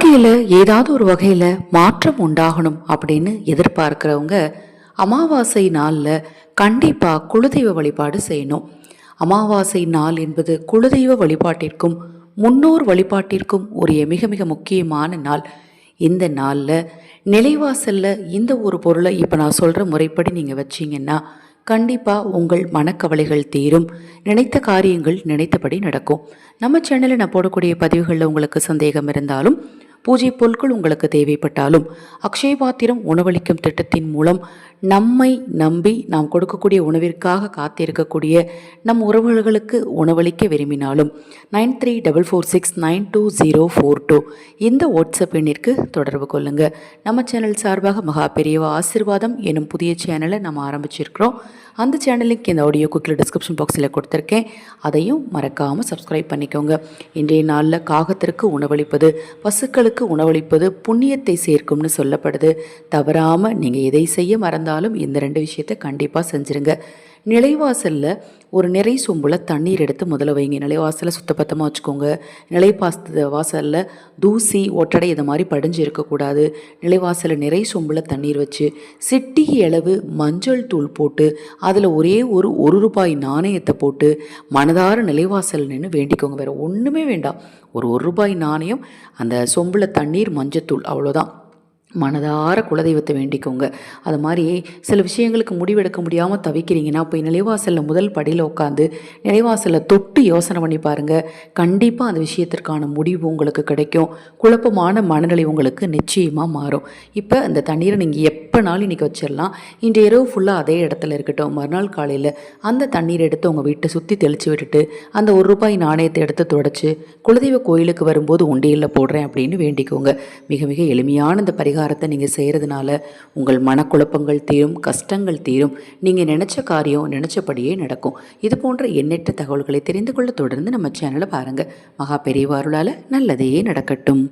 வாழ்க்கையில் ஏதாவது ஒரு வகையில் மாற்றம் உண்டாகணும் அப்படின்னு எதிர்பார்க்குறவங்க அமாவாசை நாளில் கண்டிப்பாக குலதெய்வ வழிபாடு செய்யணும். அமாவாசை நாள் என்பது குலதெய்வ வழிபாட்டிற்கும் முன்னோர் வழிபாட்டிற்கும் ஒரு மிக மிக முக்கியமான நாள். இந்த நாளில் நிலைவாசலில் இந்த ஒரு பொருளை இப்போ நான் சொல்கிற முறைப்படி நீங்கள் வச்சிங்கன்னா கண்டிப்பாக உங்கள் மனக்கவலைகள் தீரும், நினைத்த காரியங்கள் நினைத்தபடி நடக்கும். நம்ம சேனலில் நான் போடக்கூடிய பதிவுகளில் உங்களுக்கு சந்தேகம் இருந்தாலும், பூஜை பொருட்கள் உங்களுக்கு தேவைப்பட்டாலும், அக்ஷய பாத்திரம் உணவளிக்கும் திட்டத்தின் மூலம் நம்மை நம்பி நாம் கொடுக்கக்கூடிய உணவிற்காக காத்திருக்கக்கூடிய நம் உறவுகளுக்கு உணவளிக்க விரும்பினாலும் 9344692042 இந்த வாட்ஸ்அப் எண்ணிற்கு தொடர்பு கொள்ளுங்க. நம்ம சேனல் சார்பாக மகா பெரியவா ஆசீர்வாதம் எனும் புதிய சேனலை நம்ம ஆரம்பிச்சிருக்கிறோம். அந்த சேனலுக்கு இந்த ஆடியோ குக்கில் டிஸ்கிரிப்ஷன் பாக்ஸில் கொடுத்துருக்கேன், அதையும் மறக்காமல் சப்ஸ்கிரைப் பண்ணிக்கோங்க. இன்றைய நாளில் காகத்திற்கு உணவளிப்பது, பசுக்களுக்கு உணவளிப்பது புண்ணியத்தை சேர்க்கும்னு சொல்லப்படுது. தவறாமல் நீங்கள் எதை செய்ய மறந்தாலும் இந்த 2 விஷயத்தை கண்டிப்பாக செஞ்சுருங்க. நிலைவாசலில் ஒரு நிறை சொம்பில் தண்ணீர் எடுத்து முதல்ல வைங்க. நிலைவாசலை சுத்தபத்தமாக வச்சுக்கோங்க. வாசலில் தூசி ஒட்டடை இதை மாதிரி படிஞ்சு இருக்கக்கூடாது. நிலைவாசலில் நிறை சொம்பில் தண்ணீர் வச்சு சிட்டிகை அளவு மஞ்சள் தூள் போட்டு அதில் ஒரே ஒரு ரூபாய் நாணயத்தை போட்டு மனதார நிலைவாசல் நின்று வேண்டிக்கோங்க. வேறு ஒன்றுமே வேண்டாம். ஒரு ரூபாய் நாணயம், அந்த சொம்பில் தண்ணீர், மஞ்சத்தூள், அவ்வளோதான். மனதார குலதெய்வத்தை வேண்டிக்கோங்க. அது மாதிரி சில விஷயங்களுக்கு முடிவெடுக்க முடியாமல் தவிக்கிறீங்கன்னா போய் நிலைவாசலில் முதல் படியில் உட்காந்து நிலைவாசலில் தொட்டு யோசனை பண்ணி பாருங்கள். கண்டிப்பாக அந்த விஷயத்திற்கான முடிவு உங்களுக்கு கிடைக்கும். குழப்பமான மனநிலை உங்களுக்கு நிச்சயமாக மாறும். இப்போ அந்த தண்ணீரை நீங்கள் எப்போனாலும் இன்றைக்கி வச்சிடலாம். இன்று இரவு ஃபுல்லாக அதே இடத்துல இருக்கட்டும். மறுநாள் காலையில் அந்த தண்ணீரை எடுத்து உங்கள் வீட்டை சுற்றி தெளித்து விட்டுட்டு அந்த ₹1 நாணயத்தை எடுத்து தொடச்சி குலதெய்வ கோயிலுக்கு வரும்போது உண்டியலில் போடுறேன் அப்படின்னு வேண்டிக்கோங்க. மிக மிக எளிமையான இந்த பரிகாரத்தை நீங்கள் செய்கிறதுனால உங்கள் மனக்குழப்பங்கள் தீரும், கஷ்டங்கள் தீரும். நீங்கள் நினச்ச காரியம் நினச்சபடியே நடக்கும். இது போன்ற எண்ணற்ற தகவல்களை தெரிந்து கொள்ள தொடர்ந்து நம்ம சேனலை பாருங்கள். மகா பெரியவா அருளால் நல்லதே நடக்கட்டும்.